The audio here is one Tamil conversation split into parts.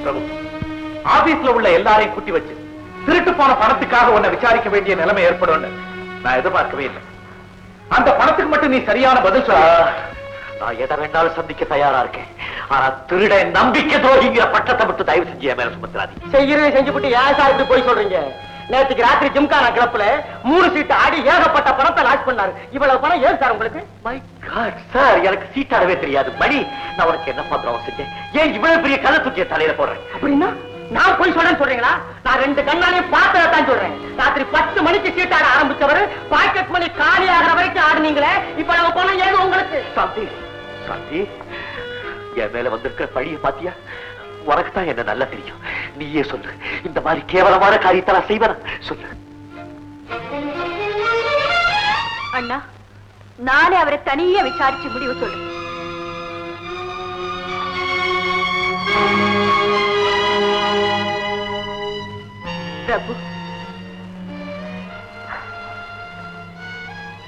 பிரபு, ஆபீஸ்ல உள்ள எல்லாரையும் கூட்டி வச்சு திருட்டு போன பணத்துக்காக உன்னை விசாரிக்க வேண்டிய நிலைமை ஏற்படும் நான் எதிர்பார்க்கவே இல்லை. அந்த பணத்துக்கு மட்டும் நீ சரியான பதில் சொல்ல. நான் எதை வேண்டாலும் சந்திக்க தயாரா இருக்கேன். ஆனா திருட நம்பிக்கை துரோகிங்கிற பட்டத்தை மட்டும் தயவு செஞ்சு என் மேல சுமத்துறாதீ. செய்யறதை செஞ்சுபிட்டு ஏன் சார் இப்படி போய் சொல்றீங்க? நேற்றுக்கு ராத்திரி ஜிம்கானா கிளப்ல 3 சீட்டு ஆடி ஏகப்பட்ட பணத்தை லாஸ் பண்ணாரு. இவ்வளவு பணம் ஏன் சார் உங்களுக்கு? மை காட் சார், எனக்கு சீட்டாடவே தெரியாது. மணி, நான் உனக்கு என்ன பத்திரம் செஞ்சேன்? ஏன் இவ்வளவு பெரிய கதை தூக்கிய தலையில போடுறேன்? அப்படின்னா நான் போய் சொல்றேன்னு சொல்றீங்களா? நான் 2 கண்ணாலையும் பார்த்ததான் சொல்றேன். ராத்திரி 10 மணிக்கு சீட்டாட ஆரம்பிச்சவர் பாக்கெட் மணி காலி ஆகிற வரைக்கும் ஆடுனீங்களே, இப்ப நம்ம பணம் ஏது உங்களுக்கு? சாந்தி, சாந்தி, என் மேல வந்திருக்கிற பழிய பாத்தியா? உனக்கு தான் என்ன நல்லா தெரியும். நீயே சொல்லு, இந்த மாதிரி கேவலமான காரியத்தை நான் செய்வேன் சொல்லு. அண்ணா, நானே அவரை தனியே விசாரிச்சு முடிவு சொல்றேன். பிரபு,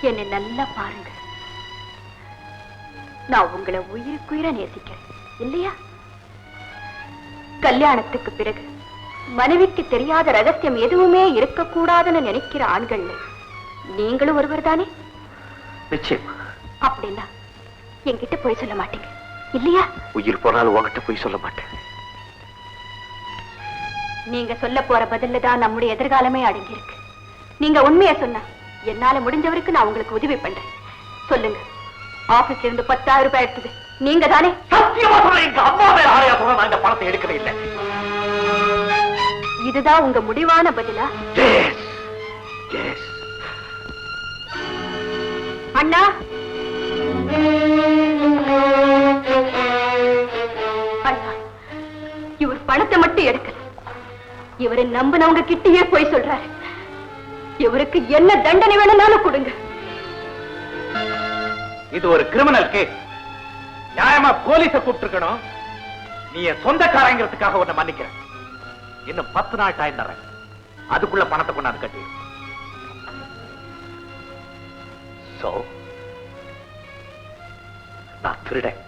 என்னை நல்லா பாருங்க. நான் உங்களை உயிருக்குயிர நேசிக்கிறேன் இல்லையா? கல்யாணத்துக்கு பிறகு மனைவிக்கு தெரியாத ரகசியம் எதுவுமே இருக்கக்கூடாதுன்னு நினைக்கிற ஆண்கள் நீங்களும் ஒருவர் தானே? நிச்சயமா. அப்படின்னா என்கிட்ட போய் சொல்ல மாட்டீங்க இல்லையா? உயிர் போனாலும் உங்ககிட்ட போய் சொல்ல மாட்டேன். நீங்க சொல்ல போற பதில்ல தான் நம்முடைய எதிர்காலமே அடங்கி இருக்கு. நீங்க உண்மையை சொன்னா என்னால முடிஞ்சவருக்கு நான் உங்களுக்கு உதவி பண்றேன். சொல்லுங்க, ஆபீஸ்ல இருந்து 10,000 ரூபாய் எடுத்தது நீங்க தானே? சத்தியமா சொல்ல, எங்க அம்மா மேல ஆணையா சொல்ல நான் இந்த பணத்தை எடுக்கவே இல்லை. இதுதான் உங்க முடிவான பதிலா? அண்ணா, அண்ணா, இவர் பணத்தை மட்டும் எடுக்கல, இவரை நம்பினவங்க கிட்டயே போய் சொல்றாரு. இவருக்கு என்ன தண்டனை வேணும்னாலும் கொடுங்க. இது ஒரு கிரிமினல் கேஸ். நியாயமா போலீஸ கூப்பிட்டுருக்கணும். நீ என் சொந்தக்காரங்கிறதுக்காக உன்னை மன்னிக்கிறேன். இன்னும் 10 நாள் டைம் தரேன். அதுக்குள்ள பணத்தை கொண்டாந்து கட்டி. சோ நான் திருடன்.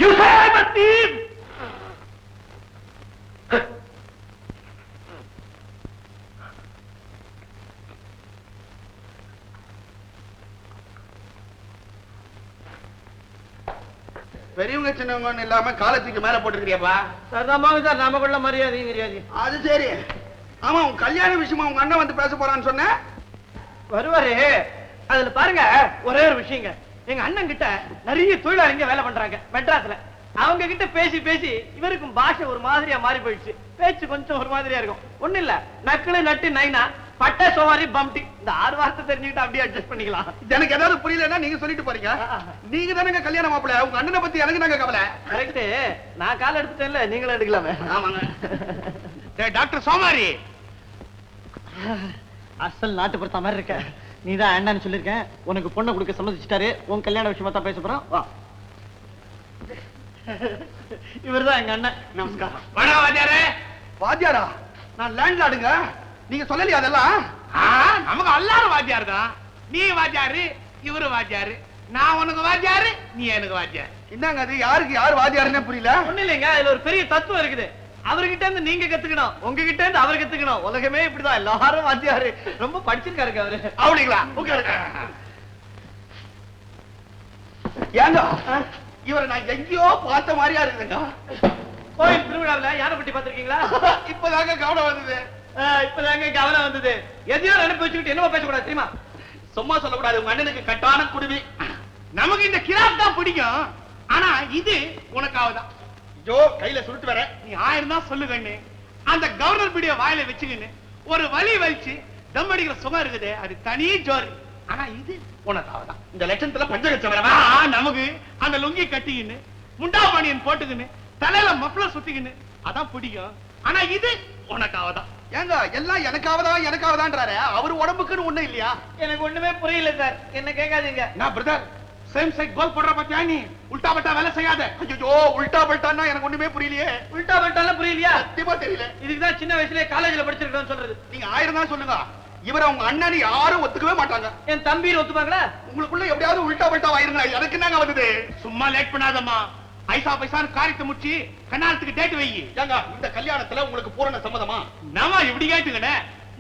You say I'm a thief! பெரியவங்க சின்னவங்க இல்லாம காலத்துக்கு மேல போட்டுருக்கிறியாப்பா? சார் நமக்குள்ள மரியாதை. அது சரி. ஆமா, உன் கல்யாண விஷயமா உங்க அண்ணன் வந்து பேச போறான்னு சொன்ன. வருவாரு. அதுல பாருங்க, ஒரே ஒரு விஷயங்க. எங்க அண்ணன் கிட்ட நிறைய தொழிலாளிங்க வேலை பண்றாங்க மெட்ராஸ்ல. அவங்க கிட்ட பேசி பேசி இவருக்கும் பாஷை ஒரு மாதிரியா மாறி போயிடுச்சு. பேச்சு கொஞ்சம் ஒரு மாதிரியா இருக்கும். ஒண்ணு இல்ல, நக்குளு நட்டு நைனா பட்டை சோவாரி பம்டி, இந்த 6 வார்த்தை தெரிஞ்சுக்கிட்டு அப்படியே அட்ஜஸ்ட் பண்ணிக்கலாம். எனக்கு ஏதாவது புரியலன்னா நீங்க சொல்லிட்டு போறீங்க. நீங்க தானங்க கல்யாணம் மாப்பிள்ள. உங்க அண்ணனை பத்தி எனக்கு நாங்க கவலை. கரெக்ட். நான் கால் எடுத்துட்டேன்ல, நீங்களும் எடுக்கலாமே. ஆமாங்க. டாக்டர் சோமாரி, அசல் நாட்டு பொறுத்த மாதிரி இருக்க. நீதான் அண்ணன்னு சொல்லிருக்கேன். உனக்கு பொண்ணை கொடுக்க சம்மதிச்சிட்டாரு. உன் கல்யாண விஷயமா தான் பேச போறோம். வா. இவர்தான் எங்க அண்ணன். நமஸ்காரம். வணக்கம் வாத்தியாரே. வாத்தியாரா? நான் லேண்ட்லார்டுங்க. நீங்க சொல்லலையா அதெல்லாம்? நமக்கு எல்லாரும் வாத்தியார் தான். நீ வாத்தியாரு, இவரு வாத்தியாரு. நான் உனக்கு வாத்தியாரு, நீ எனக்கு வாத்தியார். என்னங்க அது? யாருக்கு யார் வாத்தியாருன்னே புரியல. ஒண்ணு இல்லைங்க, இதுல ஒரு பெரிய தத்துவம் இருக்குது. அவர்கிட்ட இருந்து நீங்க கத்துக்கணும், உங்ககிட்ட இருந்து அவர் கத்துக்கணும். உலகமே இப்படிதான், எல்லாரும் வாத்தியாரு. ரொம்ப படிச்சிருக்காரு அவரு. அப்படிங்களா? ஏங்க இவரை நான் எங்கேயோ பார்த்த மாதிரியா இருக்குதுங்க. கோயில் திருவிழாவில் யாரை பற்றி பார்த்திருக்கீங்களா? இப்பதாங்க கவனம் வந்தது. இப்பதாங்க கவனம் வந்தது. எதையோ நினைப்பு வச்சுக்கிட்டு என்னவோ பேசக்கூடாது தெரியுமா? சும்மா சொல்லக்கூடாது. உங்க அண்ணனுக்கு கட்டான குடுமி. நமக்கு இந்த கிராப் தான் பிடிக்கும். ஆனா இது உனக்காவதான். ஐயோ, கையில சுருட்டு வர. நீ 1000 தான் சொல்லுகண்ணு. அந்த கவர்னர் பிடிய வாயில வச்சுக்கின்னு ஒரு வலி வலிச்சு தம் அடிக்கிற சுகம் இருக்குது, அது தனி ஜோரி. ஆனா இது உனக்காவதான். இந்த லட்சத்துல பஞ்சகச்சம் வரவா? நமக்கு அந்த லுங்கி கட்டிக்கின்னு முண்டா பாணியன் போட்டுக்கின்னு தலையில மஃப்ளர் சுத்திக்கின்னு அதான் பிடிக்கும். ஆனா இது உனக்காவதான். ஏங்க எல்லாம் எனக்காவதான்றாரு. அவர் உடம்புக்குன்னு ஒண்ணும் இல்லையா? எனக்கு ஒண்ணுமே புரியல சார், என்ன கேட்காதீங்க. நான் பிரதர் சேம் சைட் கோல் போடுற பத்தியா நீ? உல்டா பல்டா வேலை செய்யாத. ஐயோ, உல்டா பல்டான்னா எனக்கு ஒண்ணுமே புரியலையே. உல்டா பல்டாலாம் புரியலையா? சத்தியமா தெரியல. இதுக்குதான் சின்ன வயசுலயே காலேஜ்ல படிச்சிருக்கேன்னு சொல்றது. நீங்க 1000 தான் சொல்லுங்க. இவரை உங்க அண்ணன் யாரும் ஒத்துக்கவே மாட்டாங்க. என் தம்பின்னு ஒத்துப்பாங்களா? உங்களுக்குள்ள எப்படியாவது உல்டா பல்ட்டா ஆயிருங்க. எனக்கு என்னங்க வந்தது? சும்மா லேட் பண்ணாதம்மா. ஐசா பைசான்னு காரியத்தை முடிச்சு கண்ணாலத்துக்கு டேட் வை. ஏங்க இந்த கல்யாணத்துல உங்களுக்கு பூரண சம்மதமா? நாம இப்படி கேட்டுங்கண்ணே.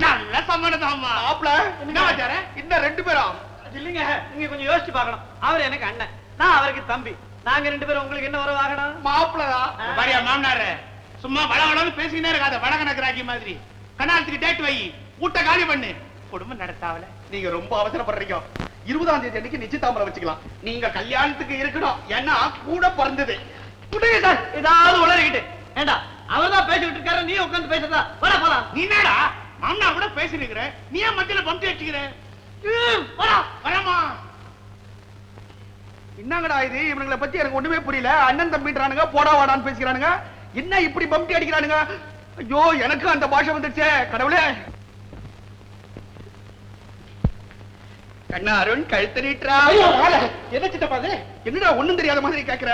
நல்ல சம்மதம்மா. மாப்ள என்ன வாத்தியார? இன்னும் 2 பேரும் இல்லைங்க, நீங்க கொஞ்சம் யோசிச்சு பார்க்கணும். அவர் எனக்கு அண்ணன், நான் அவருக்கு தம்பி. நாங்க 2 பேரும் உங்களுக்கு என்ன உறவு ஆகணும்? மாப்பிளதா? பாரியா மாமனாரு, சும்மா வளவளன்னு பேசிக்கிட்டே இருக்காத. வடகணக்கு மாதிரி கண்ணாலத்துக்கு டேட் வை. ஊட்ட காலி பண்ணு. குடும்பம் நடத்தாவல. நீங்க ரொம்ப அவசரப்படுறீங்க. 20ஆம் தேதி அன்னைக்கு நிச்சயதாம்பரம் வச்சுக்கலாம். நீங்க கல்யாணத்துக்கு இருக்கணும். ஏன்னா கூட பிறந்தது. விட்டுங்க சார், ஏதாவது உளறிக்கிட்டு. ஏண்டா அவர்தான் பேசிக்கிட்டு இருக்காரு, நீ உட்கார்ந்து பேசுறதா? வர போலாம். நீ என்னடா மாமனா கூட பேசிருக்கிற, நீ ஏன் மத்தியில பம்பி வச்சுக்கிற? வரமா என்னங்கடா இது? இவங்களை பத்தி எனக்கு ஒண்ணுமே புரியல. அண்ணன் தம்பின்றானுங்க, போடா வாடான்னு பேசிக்கிறானுங்க. என்ன இப்படி பம்பி அடிக்கிறானுங்க? ஐயோ எனக்கு அந்த பாஷை வந்துடுச்சே கடவுளே. கண்ணா அருண் கழுத்து நீட்டுறா. என்ன சித்தப்பா அது? என்னடா ஒண்ணும் தெரியாத மாதிரி கேக்குற?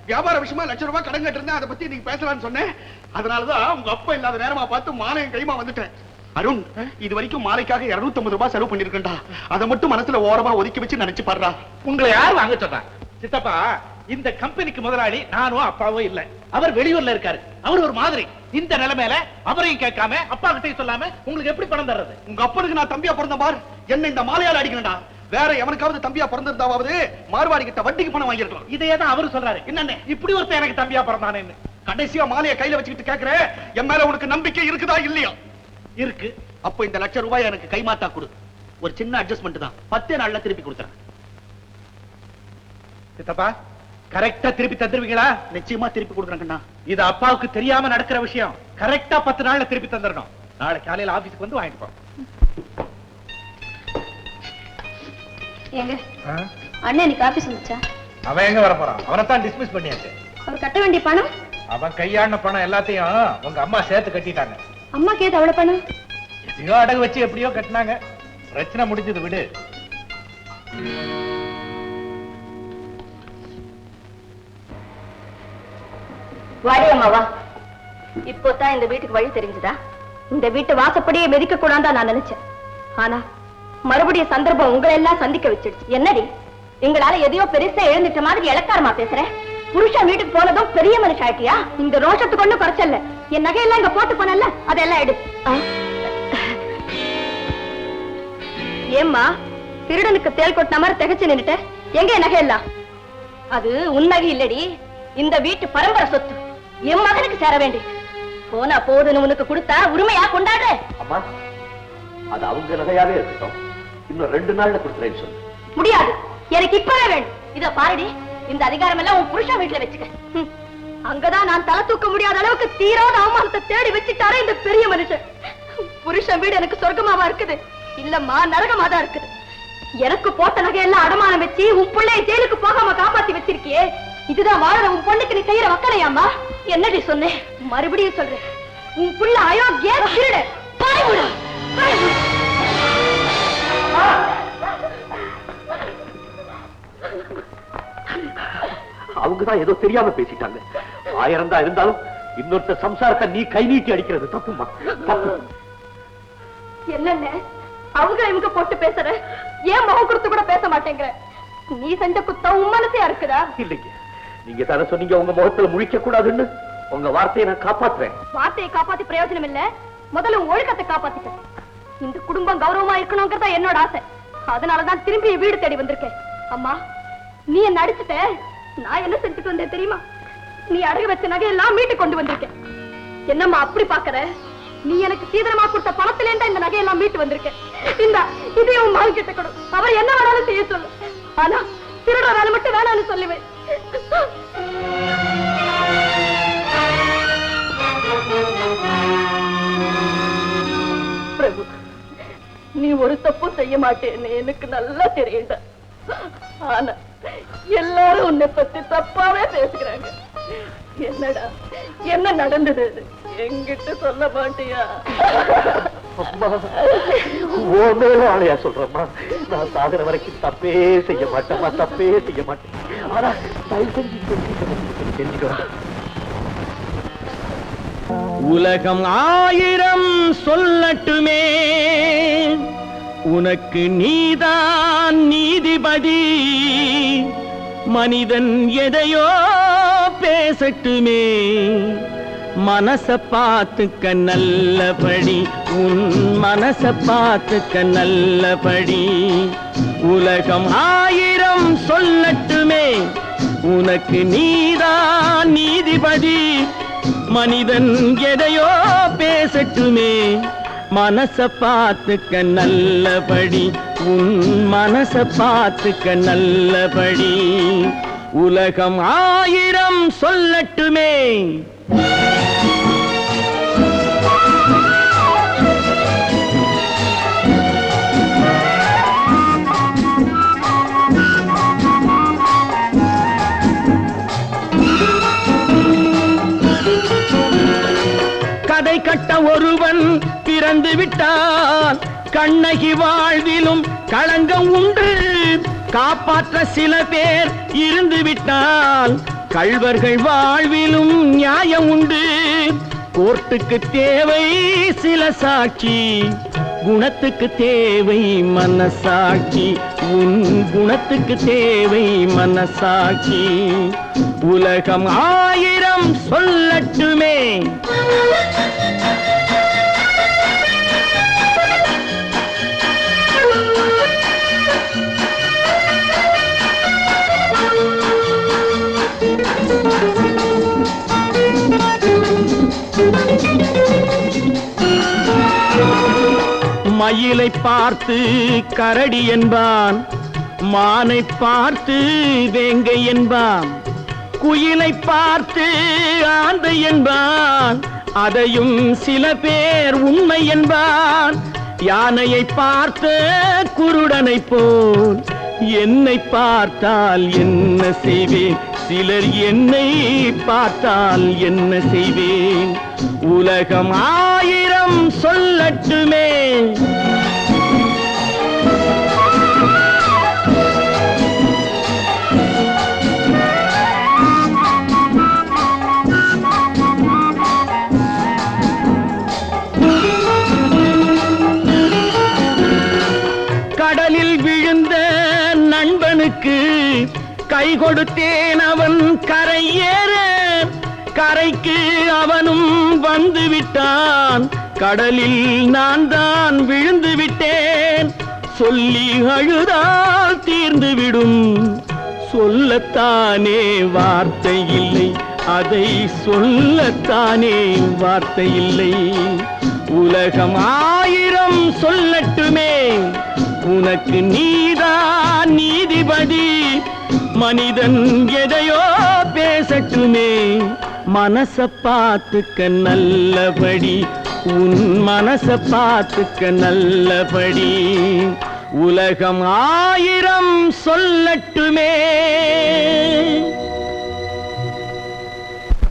வியாபார விஷயமா ₹1,00,000 கடன் கட்டிருந்தேன். அதை பத்தி நீங்க பேசலாம்னு சொன்னேன். அதனாலதான் உங்க அப்பா இல்லாத நேரமா பார்த்து மாலையும் கைமா வந்துட்டேன். அருண், இது வரைக்கும் மாலைக்காக ₹250 செலவு பண்ணிருக்கேன்டா. அதை மட்டும் மனசுல ஓரமா ஒதுக்கி வச்சு நினைச்சு பாடுறா. உங்களை யார் வாங்க சொன்னா? சித்தப்பா, இந்த கம்பெனிக்கு முதலாளி நானும் அப்பாவும் இல்ல. அவர் வெளியூர்ல இருக்காரு. அவர் ஒரு மாதிரி. இந்த நிலைமையில அவரையும் கேட்காம அப்பா கிட்டையும் சொல்லாம உங்களுக்கு எப்படி பணம் தர்றது? உங்க அப்பனுக்கு நான் தம்பியா பிறந்த பார், என்ன இந்த மாலையால அடிக்கணும்டா. வேற எவனுக்காவது தம்பியா பிறந்திருந்தாவது மார்வாடி கிட்ட வட்டிக்கு பணம் வாங்கிருக்கலாம். இதையே தான் அவரு சொல்றாரு. என்னன்னு இப்படி ஒருத்தர் எனக்கு தம்பியா பிறந்தானேன்னு. கடைசியா மாலையை கையில வச்சுக்கிட்டு கேக்குறேன், என் மேல உனக்கு நம்பிக்கை இருக்குதா இல்லையா? இருக்கு. அப்ப இந்த ₹1,00,000 எனக்கு கைமாத்தா கொடு. ஒரு சின்ன அட்ஜஸ்ட்மெண்ட் தான். 10 நாள்ல திருப்பி கொடுத்துறேன். சித்தப்பா, கரெக்டா திருப்பி தந்துருவீங்களா? நிச்சயமா திருப்பி கொடுக்குறேங்கண்ணா. இது அப்பாவுக்கு தெரியாம நடக்கிற விஷயம். கரெக்டா 10 நாள்ல திருப்பி தந்துடணும். நாளை காலையில ஆபீஸ்க்கு வந்து வாங்கிட்டு போ. ஏங்க அண்ணன் இன்னைக்கு ஆபீஸ் வந்துச்சா? அவன் எங்க வர போறான்? அவனை தான் டிஸ்மிஸ் பண்ணியாச்சு. அவர் கட்ட வேண்டிய பணம்? அவன் கையாண்ட பணம் எல்லாத்தையும் உங்க அம்மா சேர்த்து கட்டிட்டாங்க. அம்மா கேது அவ்வளவு பணம்? எதையோ அடகு வச்சு எப்படியோ கட்டினாங்க. பிரச்சனை முடிஞ்சது, விடு. வாடி அம்மாவா. இப்போதான் இந்த வீட்டுக்கு வழி தெரிஞ்சுதா? இந்த வீட்டு வாசப்படியே மிதிக்க கூடாதான் நான் நினைச்சேன். ஆனா மறுபடியும் சந்தர்ப்பம் உங்களை எல்லாம் சந்திக்க வச்சிடுச்சு. என்னடி எங்களால எதையோ பெருசா எழுந்துட்ட மாதிரி இலக்காரமா பேசுற? புருஷன் வீட்டுக்கு போனதும் பெரிய மனுஷன் ஆயிட்டியா? இந்த ரோஷத்துக்கு ஒண்ணும் குறைச்சல்ல. என் நகையெல்லாம் இங்க போட்டு போனல, அதெல்லாம் எடு. ஏம்மா திருடனுக்கு தேல் கொட்டின மாதிரி திகச்சு நின்னுட்ட? எங்க நகையெல்லாம்? அது உன் நகை இல்லடி, இந்த வீட்டு பரம்பரை சொத்து. என் மகனுக்கு சேர வேண்டி. போனா போதுன்னு உனக்கு கொடுத்தா உரிமையா கொண்டாடு. அம்மா, அது அவங்க நகையாவே இருக்கட்டும். இன்னும் 2 நாள்ல கொடுத்துறேன்னு சொல்லு. முடியாது, எனக்கு இப்பவே வேணும். இத பாருடி, இந்த அதிகாரம் எல்லாம் உன் புருஷன் வீட்டுல வச்சுக்க. அங்கதான் நான் தலை தூக்க முடியாத அளவுக்கு தீராத அவமானத்தை தேடி வச்சுட்டாரே இந்த பெரிய மனுஷன். புருஷன் வீடு எனக்கு சொர்க்கமாவா இருக்குது? இல்லம்மா, நரகமா தான் இருக்குது. எனக்கு போட்ட நகையெல்லாம் அடமானம் வச்சு உன் பிள்ளைய ஜெயிலுக்கு போகாம காப்பாத்தி வச்சிருக்கியே, இதுதான் வாழற உன் பொண்ணுக்கு நீ செய்யற வக்கலையாமா? என்னடி சொன்னேன்? மறுபடியும் சொல்றேன், உன் புள்ள அயோக்கிய திருட. பாய்விடு, பாய்விடு. அவங்கதான் ஏதோ தெரியாம பேசிட்டாங்க. 1000 தான் இருந்தாலும் இன்னொருத்த சம்சாரத்தை நீ கை நீட்டி அடிக்கிறது தப்புமா? தப்பு. என்னென்ன அவங்க இவங்க போட்டு பேசுற? ஏன் முகம் கொடுத்து கூட பேச மாட்டேங்கிற? நீ செஞ்ச குத்தம் உன் மனசையா இருக்குதா? இல்லைங்க, நீங்க தானே சொன்னீங்க உங்க முகத்துல முழிக்க கூடாதுன்னு. உங்க வார்த்தையை நான் காப்பாத்துறேன். வார்த்தையை காப்பாத்தி பிரயோஜனம் இல்ல, முதல்ல உன் ஒழுக்கத்தை காப்பாத்திக்க. இந்த குடும்பம் கௌரவமா இருக்கணும்ங்கறதா என்னோட ஆசை. அதனாலதான் திரும்பி வீடு தேடி வந்திருக்கேன். அம்மா, நீ என்ன அடிச்சுட்ட, நான் என்ன செஞ்சுட்டு வந்தேன் தெரியுமா? நீ அடகு வச்ச நகையெல்லாம் மீட்டு கொண்டு வந்திருக்கேன். என்னம்மா அப்படி பாக்குற? நீ எனக்கு சீதனமா கொடுத்த பணத்திலேண்டா இந்த நகையெல்லாம் மீட்டு வந்திருக்கேன். இந்த இதையும் மகன் கிட்ட கொடு, அவர் என்ன வேணாலும் செய்ய சொல்லு. ஆனா திருட வேலை மட்டும் வேணாம்னு சொல்லுவேன். பிரபு, நீ ஒரு தப்பும் செய்ய மாட்டேன்னு எனக்கு நல்லா தெரியுண்டா. ஆனா எல்லாரும் உன்னை பத்தி தப்பாவே பேசுகிறாங்க. என்னடா என்ன நடந்தது? என்கிட்ட சொல்ல மாட்டியா? ஆளையா சொல்றேம்மா, நான் சாகுற வரைக்கும் தப்பே செய்ய மாட்டேம்மா, தப்பே செய்ய மாட்டேன். ஆனா தயவு செஞ்சு தெரிஞ்சுக்கோ. உலகம் 1000 சொல்லட்டுமே, உனக்கு நீதான் நீதிபதி. மனிதன் எதையோ பேசட்டுமே, மனச பார்த்துக்க நல்லபடி, உன் மனச பார்த்துக்க நல்லபடி. உலகம் 1000 சொல்லட்டுமே, உனக்கு நீதான் நீதிபதி. மனிதன் எதையோ பேசட்டுமே, மனச பார்த்துக்க நல்லபடி, உன் மனச பார்த்துக்க நல்லபடி. உலகம் 1000 சொல்லட்டுமே. கதை கட்ட ஒருவன் பிறந்து விட்டான், கண்ணகி வாழ்விலும் களங்கம் உண்டு. காப்பாற்ற சில பேர் இருந்து விட்டால், கள்வர்கள் வாழ்விலும் நியாயம் உண்டு. கோர்ட்டுக்கு தேவை சில சாட்சி, குணத்துக்கு தேவை மனசாட்சி, உன் குணத்துக்கு தேவை மனசாட்சி. உலகம் 1000 சொல்லட்டுமே. மயிலை பார்த்து கரடி என்பான், மானை பார்த்து வேங்கை என்பான். குயிலை பார்த்து ஆந்தை என்பான், அதையும் சில பேர் உண்மை என்பான். யானையை பார்த்த குருடனை போல் என்னை பார்த்தால் என்ன செய்வேன், சிலர் என்னை பார்த்தால் என்ன செய்வேன். உலகம் 1000 சொல்லட்டுமே. கடலில் விழுந்த நண்பனுக்கு கை கொடுத்தேன், அவன் கரை ஏற. கரைக்கு அவனும் வந்து விட்டான், கடலில் நான் தான் விழுந்து விட்டேன். சொல்லி அழுதால் தீர்ந்து விடும், சொல்லத்தானே வார்த்தை இல்லை, அதை சொல்லத்தானே வார்த்தை இல்லை. உலகம் 1000 சொல்லட்டுமே, உனக்கு நீதான் நீதிபதி. மனிதன் எதையோ பேசட்டுமே, மனச பார்த்துக்க நல்லபடி, உன் மனச பார்த்துக்க நல்லபடி. உலகம் 1000 சொல்லட்டுமே.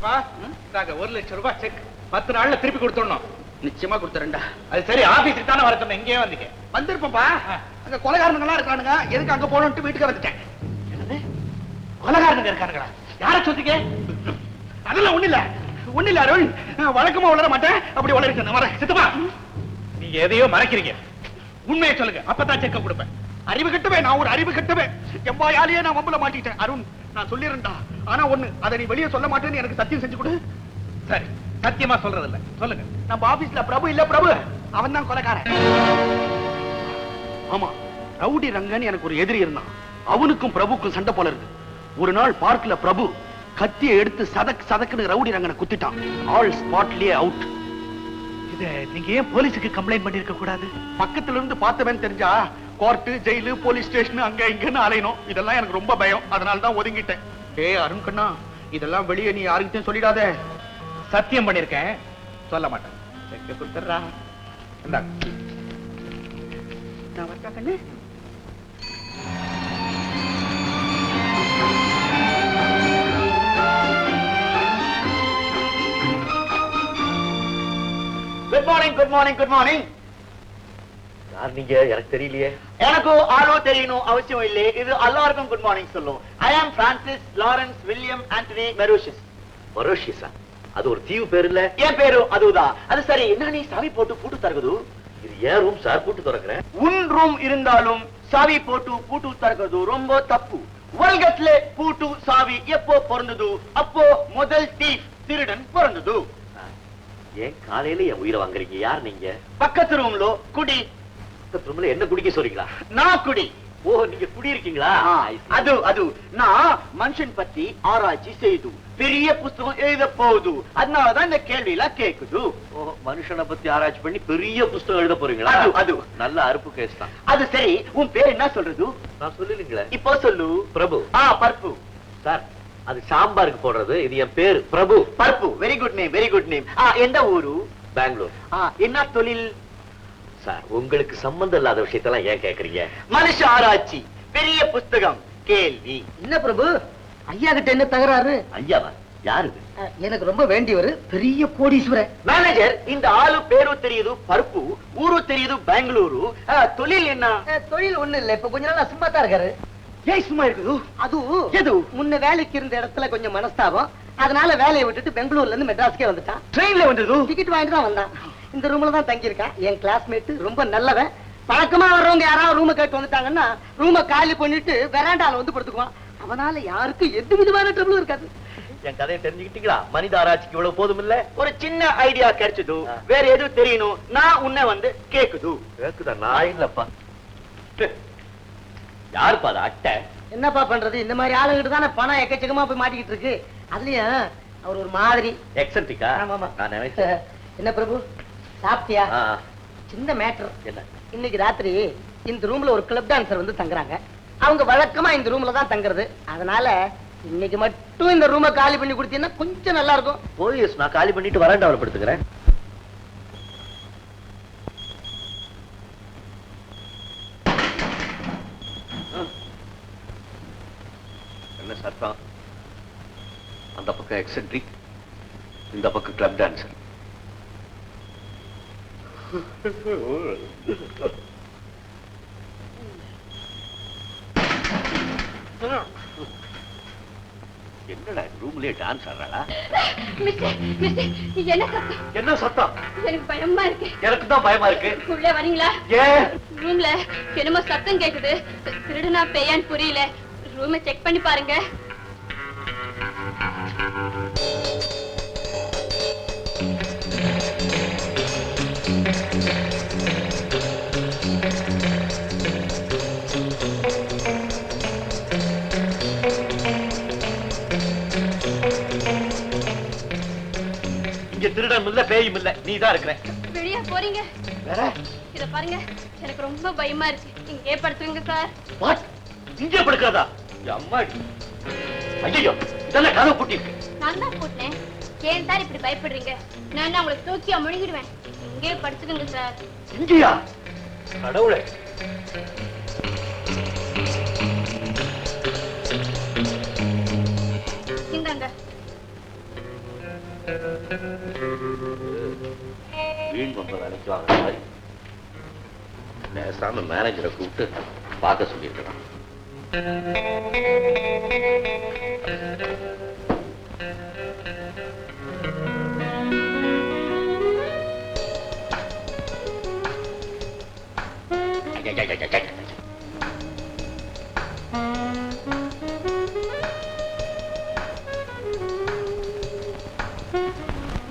1,00,000 ரூபாய் செக் 10 நாள்ல திருப்பி கொடுத்துடணும். நிச்சயமா கொடுத்துறேன்டா. அது சரி, ஆபீஸுக்கு தானே வர சொன்ன, இங்கே வந்தீங்க. வந்திருப்பா, அங்க கொலைகாரனுங்களா இருக்கானுங்க, எதுக்கு அங்க போனோம்னு வீட்டுக்கு வந்துட்டேன். என்னது, கொலைகாரனுங்க இருக்கானுங்களா? யார சொல்றீங்க? அதெல்லாம் ஒண்ணு இல்ல அருண், வழக்கமா வளர மாட்டேன், அப்படி வளர்க்க வரேன். சித்தப்பா, நீங்க எதையோ மறைக்கிறீங்க, உண்மையை சொல்லுங்க, அப்பதான் செக்க கொடுப்பேன். அறிவு கட்டுவேன், நான் ஒரு அறிவு கட்டுவேன். எம்பாயாலேயே நான் வம்புல மாட்டிட்டேன். அருண், நான் சொல்லிடுறேன்டா, ஆனா ஒண்ணு, அதை நீ வெளியே சொல்ல மாட்டேன்னு எனக்கு சத்தியம் செஞ்சு கொடு. சரி, சத்தியமா சொல்றது இல்ல, சொல்லுங்க. நம்ம ஆபீஸ்ல பிரபு இல்ல, பிரபு அவன் தான் கொலைகாரன். ஆமா, ரவுடி ரங்கன் எனக்கு ஒரு எதிரி இருந்தான். அவனுக்கும் பிரபுக்கும் சண்டை போல இருக்கு. ஒரு நாள் பார்க்ல பிரபு கத்தியை எடுத்து சதக்குன்னு ரவுடி ரங்கனை குத்திட்டான். ஆல் ஸ்பாட்லயே அவுட். இத நீங்க ஏன் போலீஸுக்கு கம்ப்ளைண்ட் பண்ணிருக்க கூடாது? பக்கத்துல இருந்து பார்த்தவன் தெரிஞ்சா கோர்ட்டு, ஜெயிலு, போலீஸ் ஸ்டேஷன் அங்க இங்கன்னு அலையணும். இதெல்லாம் எனக்கு ரொம்ப பயம், அதனால தான் ஒதுங்கிட்டேன். அருண் கண்ணா, இதெல்லாம் வெளியே நீ யாருக்கிட்டையும் சொல்லிடாதே. சத்தியம் பண்ணிருக்கேன், சொல்ல மாட்டேன். செக்க கொடுத்துறா. இந்தாங்க. நான் வரட்டா கண்ணு? Good morning, good morning, good morning. யார் நீங்க? எனக்கு தெரியலையே. எனக்கு ஆளோ தெரியணும் அவசியம் இல்லை, இது எல்லாருக்கும் குட் மார்னிங் சொல்லும். ஐ ஆம் பிரான்சிஸ் லாரன்ஸ் வில்லியம் ஆண்டனி மெரோஷியஸ். மரோஷியஸா? அது ஒரு தீவு பேரு இல்ல? என் பேரும் அதுதான். அது சரி, என்ன நீ சாவி போட்டு பூட்டு தரகுது? இது ஏன் ரூம் சார்? பூட்டு திறக்கிறேன். உன் ரூம் இருந்தாலும் சாவி போட்டு பூட்டு தரகுது ரொம்ப தப்பு. உலகத்துல பூட்டு சாவி எப்போ பிறந்தது? அப்போ முதல் தீப் திருடன் பிறந்தது. ஏன் காலையில என் உயிரை வாங்குறீங்க? யார் நீங்க? பக்கத்து ரூம்ல குடி. பக்கத்து ரூம்ல என்ன குடிக்க சொல்றீங்களா? நான் குடி. ஓ, நீங்க குடி இருக்கீங்களா? அது நான் மனுஷன் பத்தி ஆராய்ச்சி செய்து பெரிய புஸ்தகம் எழுத போகுது. அதனாலதான் இந்த கேள்வி எல்லாம் கேக்குது. மனுஷனை பத்தி ஆராய்ச்சி பண்ணி பெரிய புஸ்தகம் எழுத போறீங்களா? அது நல்ல அறுப்பு கேஸ் தான். அது சரி, உன் பேர் என்ன சொல்றது? நான் சொல்லலீங்களே. இப்போ சொல்லு. பிரபு. பருப்பு. சார், அது சாம்பாருக்கு போடுறது. இது என் பேரு பிரபு. பருப்பு. Very good name, very good name. எந்த ஊரு? பெங்களூர். என்ன தொழில்? சார், உங்களுக்கு சம்பந்தம் இல்லாத விஷயத்தெல்லாம் ஏன் கேக்குறீங்க? மனுஷ ஆராய்ச்சி, பெரிய புஸ்தகம், கேள்வி. என்ன பிரபு, ஐயா கிட்ட என்ன தகராறு? ஐயாவா? யாரு? எனக்கு ரொம்ப வேண்டியவர், பெரிய கோடீஸ்வரர். மேனேஜர், இந்த ஆளு பேரு தெரியுது பருப்பு, ஊரு தெரியுது பெங்களூரு. தொழில் என்ன? தொழில் ஒண்ணு இல்ல, இப்ப கொஞ்ச நாள் சும்மா தான் இருக்காரு. ஏன் சும்மா இருக்குது? அதுவும் எது? முன்ன வேலைக்கு இருந்த இடத்துல கொஞ்சம் மனஸ்தாபம், அதனால வேலையை விட்டுட்டு பெங்களூர்ல இருந்து மெட்ராஸ்க்கே வந்துட்டான். ட்ரெயின்ல வந்தது? டிக்கெட் வாங்கிட்டு தான் வந்தான். இந்த ரூம்ல தான் தங்கி இருக்கான். என் கிளாஸ்மேட், ரொம்ப நல்லவன். பழக்கமா வர்றவங்க யாராவது ரூமை கேட்டு வந்துட்டாங்கன்னா ரூமை காலி பண்ணிட்டு வெராண்டால வந்து படுத்துக்குவான். அவனால யாருக்கும் எந்த விதமான ட்ரபிளும் இருக்காது. என் கதையை தெரிஞ்சுக்கிட்டீங்களா? மனித ஆராய்ச்சிக்கு இவ்வளவு போதும் இல்ல? ஒரு சின்ன ஐடியா கிடைச்சது. வேற எதுவும் தெரியணும், நான் உன்னை வந்து கேக்குது. கேக்குதா? நான் இல்லப்பா. யாருப்பா அது? அட்டை? என்னப்பா பண்றது, இந்த மாதிரி ஆளுகிட்டு தானே பணம் எக்கச்சக்கமா போய் மாட்டிக்கிட்டு இருக்கு. அதுலயும் அவர் ஒரு மாதிரி எக்ஸென்ட்ரிக்கா? ஆமாமா. நான் நினைச்சேன். என்ன பிரபு, சாப்பிட்டியா? ஆ, சின்ன மேட்டர். என்ன? இன்னைக்கு ராத்திரி இந்த ரூம்ல ஒரு கிளப் டான்சர் வந்து தங்குறாங்க. அவங்க வழக்கமா இந்த ரூம்ல தான் தங்குறது. அதனால இன்னைக்கு மட்டும் இந்த ரூமை காலி பண்ணி கொடுத்தீங்கன்னா கொஞ்சம் நல்லா இருக்கும். போலீஸ், நான் காலி பண்ணிட்டு வராண்டாவில் படுத்துக்கிறேன். என்ன சத்தம்? அந்த பக்கம் எக்ஸென்ட்ரிக், இந்த பக்கம் கிளப் டான்சர். என்னடா ரூம்லயே டான்ஸ் ஆடுறாளா? என்ன சத்தம்? எனக்கு பயமா இருக்கு. எனக்கு தான் பயமா இருக்கு. உள்ள வரீங்களா? ஏன்? ரூம்ல என்னமோ சத்தம் கேக்குது. திருடுனா பேயான்னு புரியல. ரூமை செக் பண்ணி பாருங்க. இங்க திருடம் இல்ல, பேயும் இல்ல, நீ தான் இருக்கிற. வெளியா போறீங்க? வேற? இத பாருங்க, எனக்கு ரொம்ப பயமா இருக்கு. இங்கே படுத்துருங்க சார். வாட்? இங்கே படுக்கிறதா? அம்மாடி, ஐயோ, இதெல்லாம் கதவு பூட்டி இருக்கு. நான் தான் போட்டேன். ஏன் சார் இப்படி பயப்படுறீங்க? நான் உங்களை தூக்கியா முழுகிடுவேன். இங்கே படுத்துக்கங்க சார். இங்கேயா? கடவுளே. இந்தாங்க. வீண் பண்ற வேலைக்கு வாங்க மாதிரி பேசாம மேனேஜரை கூப்பிட்டு பார்க்க சொல்லியிருக்கிறான்.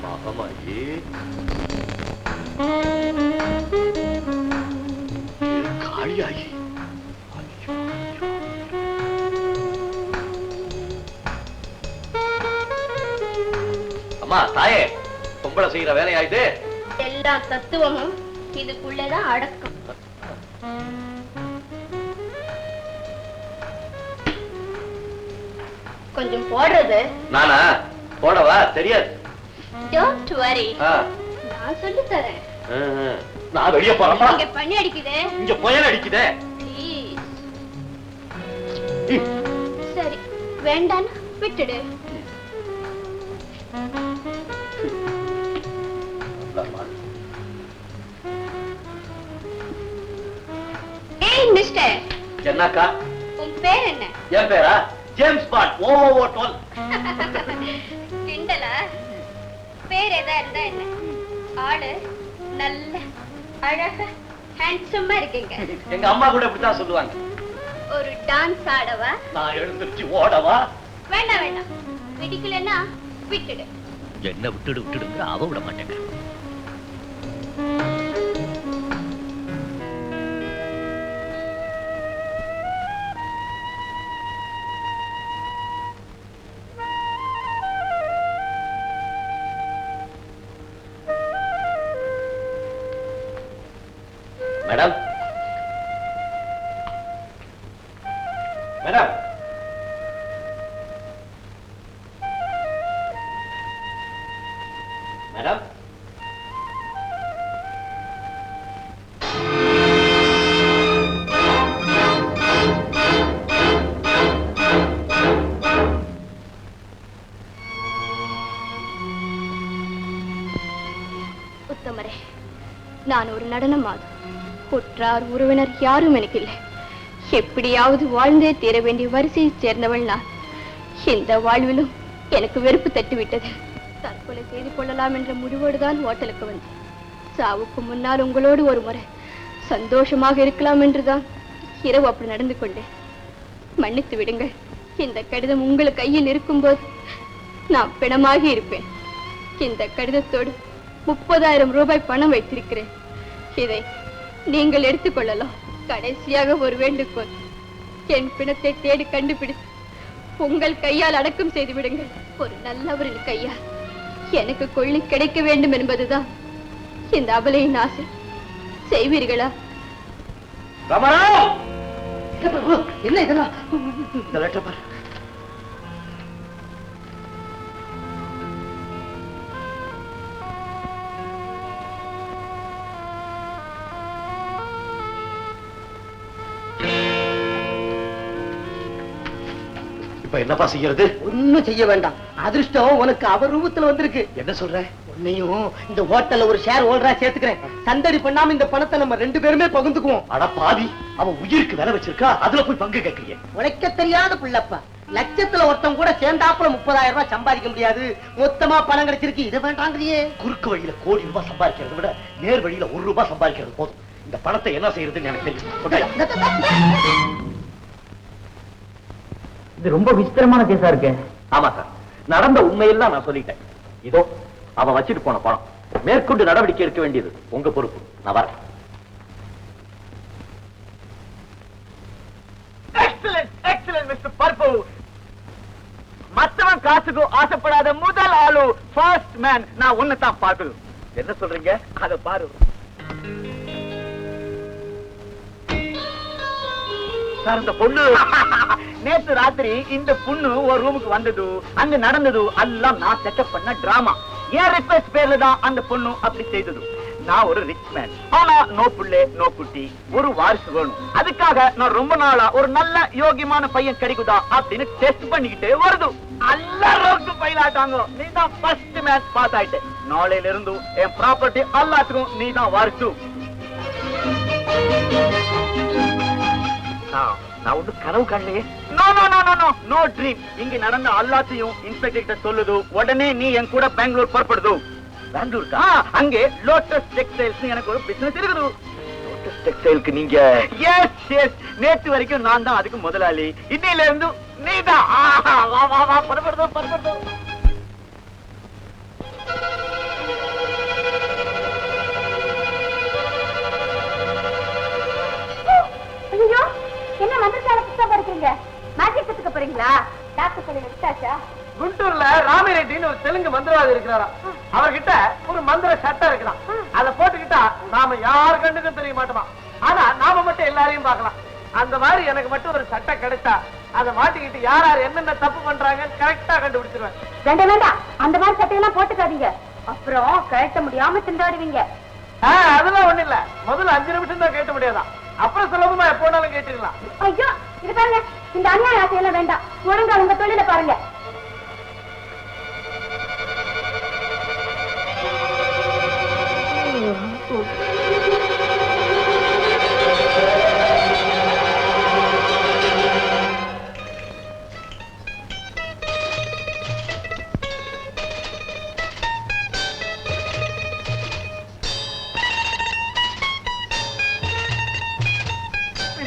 மகமாயி, காளியாயி, அம்மா தாயே, பொம்பளை செய்யற வேலையாயுது. எல்லா தத்துவமும் இதுக்குள்ளதான் அடக்கம். கொஞ்சம் போடுறது. நானா போடவா? தெரியாது. Don't worry. நான் சொல்லி தரேன். நான் வெளியே போறேன். இங்க பண்ணி அடிக்குதே. இங்க புயல் அடிக்குதே. Please. சரி, வேண்டாம், விட்டுடு. ஏய் மிஸ்டர். என்னக்கா? உன் பேர் என்ன? என் பேரா? James Bond. ஓ 12. கிண்டலா? பேர் எதா இருந்தா என்ன, ஆளு நல்ல அழகா ஹேண்ட்ஸமா இருக்கீங்க. எங்க அம்மா கூட இப்படித்தான் சொல்லுவாங்க. ஒரு டான்ஸ் ஆடவா? நான் எழுந்திருச்சு ஓடவா? வேண்டாம் வேண்டாம், பிடிக்கலன்னா விட்டுடு. என்ன விட்டுடுங்கிற அவ விட மாட்டேங்க. மேடம், மேடம், மேடம், உத்தமரே, நான் ஒரு நடனம் ஆகும் உற்றார் உறவினர் யாரும் எனக்கு இல்லை. எப்படியாவது வாழ்ந்தே தீர வேண்டிய வரிசையை சேர்ந்தவள் நான். இந்த வாழ்விலும் எனக்கு வெறுப்பு தட்டிவிட்டது. தற்கொலை செய்து கொள்ளலாம் என்ற முடிவோடுதான் ஹோட்டலுக்கு வந்தேன். சாவுக்கு முன்னால் உங்களோடு ஒரு முறை சந்தோஷமாக இருக்கலாம் என்றுதான் இரவு அப்படி நடந்து கொண்டேன். மன்னித்து விடுங்கள். இந்த கடிதம் உங்கள் கையில் இருக்கும்போது நான் பிணமாகி இருப்பேன். இந்த கடிதத்தோடு 30,000 ரூபாய் பணம் வைத்திருக்கிறேன். இதை நீங்கள் எடுத்துக்கொள்ளலாம். கடைசியாக ஒரு வேண்டுகோள், என் பிணத்தை தேடி கண்டுபிடித்து உங்கள் கையால் அடக்கம் செய்து விடுங்கள். ஒரு நல்லவரின் கையால் எனக்கு கொள்ளி கிடைக்க வேண்டும் என்பதுதான் இந்த அபலையின் ஆசை. செய்வீர்களா? என்ன இதெல்லாம்? இப்ப என்னப்பா செய்யறது? ஒண்ணும் செய்ய வேண்டாம். அதிர்ஷ்டம் உனக்கு அவர் ரூபத்துல வந்திருக்கு. என்ன சொல்ற? உன்னையும் இந்த ஹோட்டல்ல ஒரு ஷேர் ஹோல்டரா சேர்த்துக்கிறேன். சந்தடி பண்ணாம இந்த பணத்தை நம்ம 2 பேருமே பகிர்ந்துக்குவோம். அட பாவி, அவன் உயிருக்கு விலை வச்சிருக்கா, அதுல போய் பங்கு கேட்கறிய? உழைக்க தெரியாத பிள்ளப்பா. லட்சத்துல ஒருத்தன் கூட சேர்ந்தாப்புல 30,000 ரூபாய் சம்பாதிக்க முடியாது. மொத்தமா பணம் கிடைச்சிருக்கு, இதை வேண்டாங்கிறியே. குறுக்கு வழியில கோடி ரூபாய் சம்பாதிக்கிறத விட நேர் வழியில 1 ரூபாய் சம்பாதிக்கிறது போதும். இந்த பணத்தை என்ன செய்யறதுன்னு எனக்கு தெரியும். இது ரொம்ப விசித்திரமான கேஸா இருக்கு. ஆமா சார், நடந்த உண்மையெல்லாம் நான் சொல்லிட்டேன். இதோ அவன் வச்சுட்டு போன பணம். மேற்கொண்டு நடவடிக்கை எடுக்க வேண்டியது உங்க பொறுப்பு. நான் வரேன். மத்தவன் காசுக்கு ஆசைப்படாத முதல் ஆளு ஃபர்ஸ்ட் மேன் நான் ஒண்ணுதான் பார்க்கணும். என்ன சொல்றீங்க? அத பாரு. சார், இந்த பொண்ணு நேத்து ராத்திரி இந்த பொண்ணு ஒரு ரூமுக்கு வந்தது, அங்க நடந்தது எல்லாம் நான் செட்டப் பண்ண டிராமா. என் ரிக்வெஸ்ட் பேர்ல தான் அந்த பொண்ணு அப்படி செய்தது. நான் ஒரு ரிச் மேன், ஆனா நோ புள்ளே நோ குட்டி, ஒரு வாரிசு வேணும். அதுக்காக நான் ரொம்ப நாளா ஒரு நல்ல யோகியமான பையன் கிடைக்குதா அப்படின்னு டெஸ்ட் பண்ணிக்கிட்டே வருது. எல்லாரும் பயிலாட்டாங்க. நீ தான் ஃபர்ஸ்ட் மேன் பாஸ் ஆயிட்டு. நாளையில இருந்து என் ப்ராப்பர்ட்டி எல்லாத்துக்கும் நீ தான் வாரிசு. நான் ஒண்ணு கனவு காணலையே. No no no no no no dream. இங்க நடந்த எல்லாத்தையும் இன்ஸ்பெக்டர் கிட்ட சொல்லுது. உடனே நீ என் கூட பெங்களூர் புறப்படுது. பெங்களூருக்கா? அங்கே லோட்டஸ் டெக்ஸ்டைல்ஸ் எனக்கு ஒரு பிசினஸ் இருக்குது. லோட்டஸ் டெக்ஸ்டைலுக்கு நீங்க? எஸ் எஸ், நேத்து வரைக்கும் நான் தான் அதுக்கு முதலாளி. இன்னையில இருந்து நீ தான். வா வா வா, புறப்படுது புறப்படுது. ஐயோ, என்ன மந்திரசாலை புத்தகம் படிக்கிறீங்க? மேஜிக் கத்துக்க போறீங்களா? டாக்டர் சொல்லி விட்டாச்சா? குண்டூர்ல ராமிரெட்டின்னு ஒரு தெலுங்கு மந்திரவாதி இருக்கிறாராம். அவர்கிட்ட ஒரு மந்திர சட்டம் இருக்கலாம். அதை போட்டுக்கிட்டா நாம யாரு கண்டுக்கும் தெரிய மாட்டோமா. ஆனா நாம மட்டும் எல்லாரையும் பார்க்கலாம். அந்த மாதிரி எனக்கு மட்டும் ஒரு சட்டம் கிடைச்சா அதை மாட்டிக்கிட்டு யார் யார் என்னென்ன தப்பு பண்றாங்கன்னு கரெக்டா கண்டுபிடிச்சிருவேன். வேண்டாம் வேண்டாம், அந்த மாதிரி சட்டையெல்லாம் போட்டுக்காதீங்க. அப்புறம் கழட்ட முடியாம திண்டாடுவீங்க. அதெல்லாம் ஒண்ணு இல்ல. முதல்ல 5 நிமிஷம் தான் கேட்ட முடியாதான். அப்புறம் சுலபமா எப்போனாலும் கேட்டுக்கலாம். ஐயோ, இது பாருங்க, இந்த அநியாய ஆசையெல்லாம் வேண்டாம். ஒழுங்கா உங்க தொழில பாருங்க.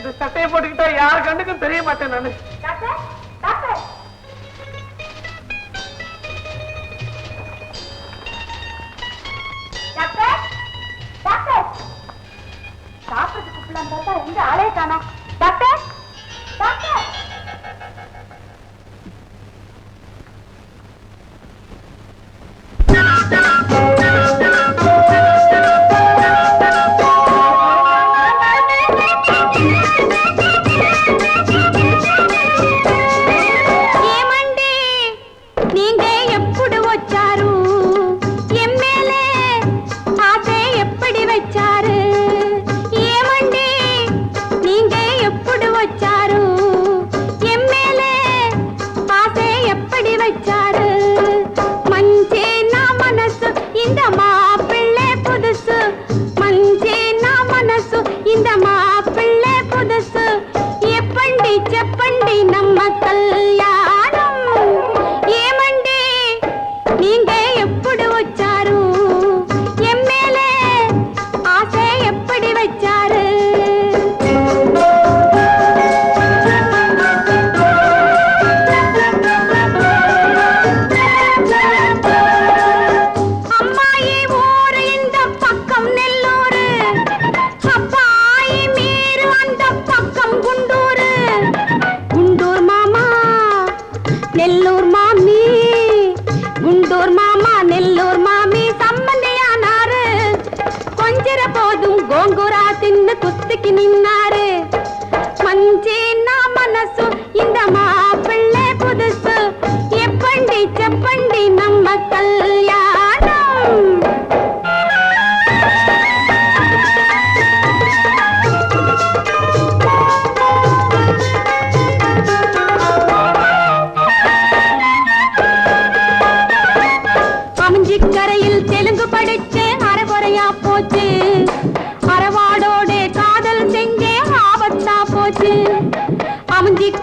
இந்த சட்டையை போட்டுக்கிட்டா யார் கண்ணுக்கும் தெரிய மாட்டேன் நானு. டாக்டர் டாக்டர் டாக்டர் டாக்டர் சாப்பிட்டு கூப்பிடலாம் பார்த்தா எங்க ஆளே காணா. டாக்டர் டாக்டர்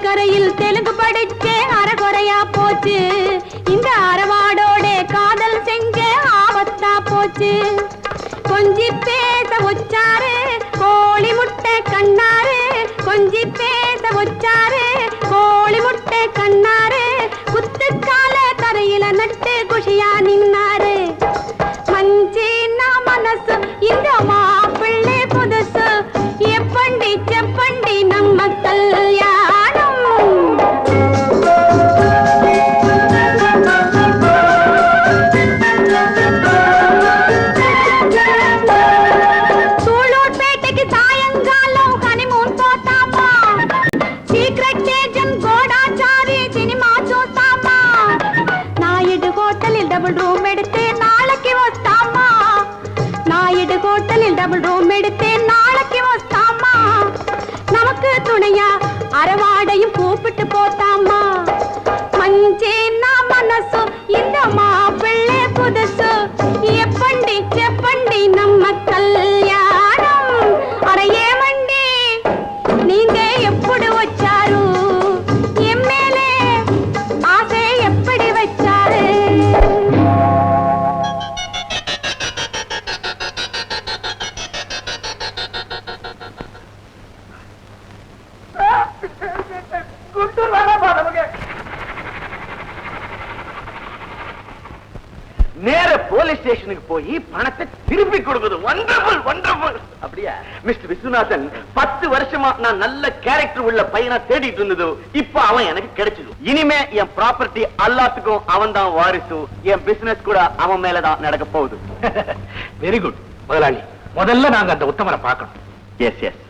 கரையில் தெலுங்கு படிச்சே அறகுறையா போச்சு. இந்த அறவாடோட காதல் செஞ்சே ஆபத்தா போச்சு. கொஞ்சி பேச வச்சாரு கோழி முட்டை கண்ணாரு, கொஞ்சி பேச வச்சாரு கோழி முட்டை கண்ணாரு. குத்துக்கால தரையில நட்டு குஷியா நின்னாரு. மஞ்சின்னா மனசு இந்த மாப்பிள்ளை புதுசு, எப்பண்டி செப்பண்டி நம்ம கல்யாணம். சூலூர்பேட்டைக்கு சாயங்காலம் ஹனிமூன் போட்டாமா, சீக்ரெட் ஏஜென்ட் கோடாச்சாரி சினிமா చూస్తామా. நாயுடு ஹோட்டலில் டபுள் ரூம் எடுத்து நாளைக்கு வస్తామా. நாயுடு ஹோட்டலில் டபுள் ரூம் எடுத்து நாளைக்கு வస్తామా. நமக்கு துணையா அறவாடையும் கூப்பிட்டு போட்டாமா. மஞ்சேன்னா மனசு இந்த மாப்பிள்ளை புதுசு, எப்பண்டி செப்பண்டி நம்ம கல்யாணம். அறையே மண்டி நீங்க எப்படி வச்சாரு, என் மேலே ஆசை எப்படி வச்சாரு. குண்டூர் வேணாப்பா நமக்கு. நேர போலீஸ் ஸ்டேஷனுக்கு போய் பணத்தை திருப்பி கொடுக்குது. Wonderful wonderful. அப்படியா மிஸ்டர் விஸ்வநாதன், 10 வருஷமா நான் நல்ல கேரக்டர் உள்ள பையனா தேடிட்டு இருந்தது, இப்ப அவன் எனக்கு கிடைச்சது. இனிமே என் ப்ராப்பர்ட்டி எல்லாத்துக்கும் அவன் தான் வாரிசு. என் பிசினஸ் கூட அவன் மேலதான் நடக்க போகுது. வெரி குட் முதலாளி. முதல்ல நாங்க அந்த உத்தமரை பார்க்கணும். எஸ் எஸ்,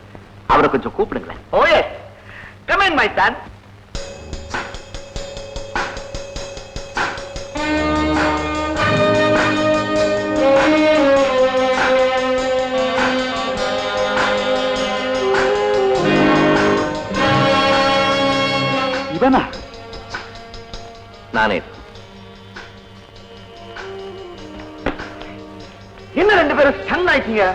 அவரை கொஞ்சம் கூப்பிடுங்களேன். Oh yes, come in my son. இவனா? நானே. என்ன ரெண்டு பேரும் ஸ்டன் ஆயிட்டீங்க?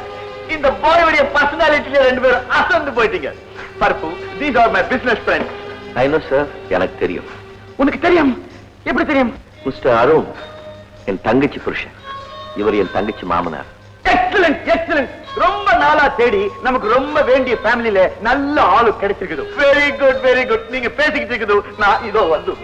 இந்த பாயோடைய பர்சனாலிட்டியில ரெண்டு பேரும் அசந்து போயிட்டீங்க. பர்பு, these are my business friends. I know sir, எனக்கு தெரியும். உனக்கு தெரியும்? எப்படி தெரியும்? மிஸ்டர் அருண் என் தங்கச்சி புருஷன், இவர் என் தங்கச்சி மாமனார். Excellent excellent. ரொம்ப நாளா தேடி நமக்கு ரொம்ப வேண்டிய ஃபேமிலில நல்ல ஆளு கிடைச்சிருக்குது. Very good very good. நீங்க பேசிக்கிட்டு இருக்குது நான் இதோ வந்து